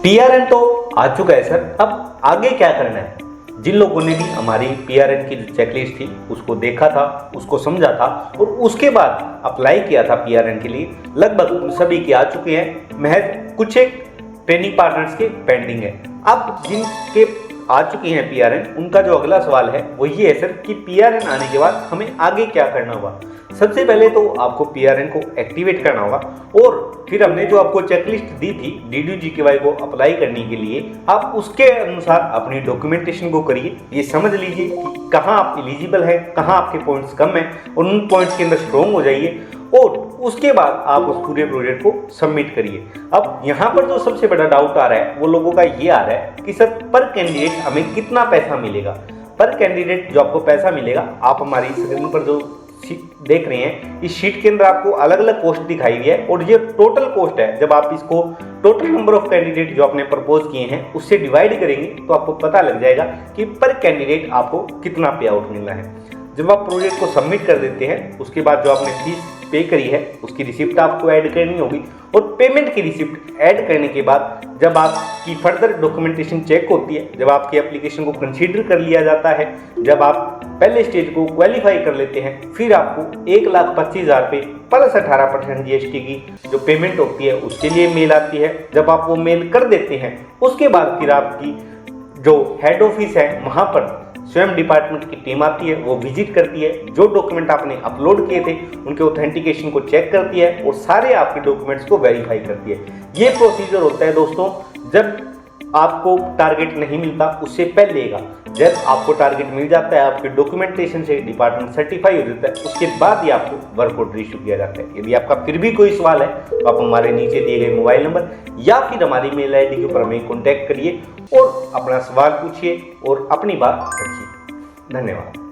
PRN तो आ चुका है सर, अब आगे क्या करना है। जिन लोगों ने भी हमारी पीआरएन की जो चेकलिस्ट थी उसको देखा था, उसको समझा था और उसके बाद अप्लाई किया था पीआरएन के लिए, लगभग सभी के आ चुके हैं। महज कुछ एक ट्रेनिंग पार्टनर्स के पेंडिंग है। अब जिनके आ चुके हैं पीआरएन, उनका जो अगला सवाल है वो ये है सर कि पीआरएन आने के बाद हमें आगे क्या करना होगा। सबसे पहले तो आपको पीआरएन को एक्टिवेट करना होगा और फिर हमने जो आपको चेकलिस्ट दी थी DDU-GKY को अप्लाई करने के लिए, आप उसके अनुसार अपनी डॉक्यूमेंटेशन को करिए। ये समझ लीजिए कि कहाँ आप एलिजिबल हैं, कहाँ आपके पॉइंट्स कम हैं और उन पॉइंट्स के अंदर स्ट्रॉन्ग हो जाइए और उसके बाद आप उस पूरे प्रोजेक्ट को सबमिट करिए। अब यहाँ पर जो सबसे बड़ा डाउट आ रहा है वो लोगों का ये आ रहा है कि सर पर कैंडिडेट हमें कितना पैसा मिलेगा। पर कैंडिडेट जो आपको पैसा मिलेगा, आप हमारी स्क्रीन पर जो देख रहे हैं, इस शीट के अंदर आपको अलग अलग कॉस्ट दिखाई हुई है और ये टोटल कॉस्ट है। जब आप इसको टोटल नंबर ऑफ कैंडिडेट जो आपने प्रपोज किए हैं उससे डिवाइड करेंगे तो आपको पता लग जाएगा कि पर कैंडिडेट आपको कितना पे आउट मिलना है। जब आप प्रोजेक्ट को सबमिट कर देते हैं उसके बाद जो आपने फीस पे करी है उसकी रिसिप्ट आपको ऐड करनी होगी और पेमेंट की रिसिप्ट ऐड करने के बाद जब आपकी फर्दर डॉक्यूमेंटेशन चेक होती है, जब आपकी एप्लीकेशन को कंसीडर कर लिया जाता है, जब आप पहले स्टेज को क्वालिफाई कर लेते हैं, फिर आपको 1,25,000 रुपये प्लस 18% GST की जो पेमेंट होती है उसके लिए मेल आती है। जब आप वो मेल कर देते हैं उसके बाद फिर आपकी जो हेड ऑफिस है वहाँ पर स्वयं डिपार्टमेंट की टीम आती है, वो विजिट करती है, जो डॉक्यूमेंट आपने अपलोड किए थे उनके ऑथेंटिकेशन को चेक करती है और सारे आपके डॉक्यूमेंट्स को वेरीफाई करती है। ये प्रोसीजर होता है दोस्तों जब आपको टारगेट नहीं मिलता उससे पहले का। जब आपको टारगेट मिल जाता है, आपके डॉक्यूमेंटेशन से डिपार्टमेंट सर्टिफाई हो जाता है, उसके बाद ही आपको वर्क ऑर्डर इशू किया जाता है। यदि आपका फिर भी कोई सवाल है तो आप हमारे नीचे दिए गए मोबाइल नंबर या फिर हमारी मेल ID के ऊपर हमें कॉन्टैक्ट करिए और अपना सवाल पूछिए और अपनी बात रखिए। धन्यवाद।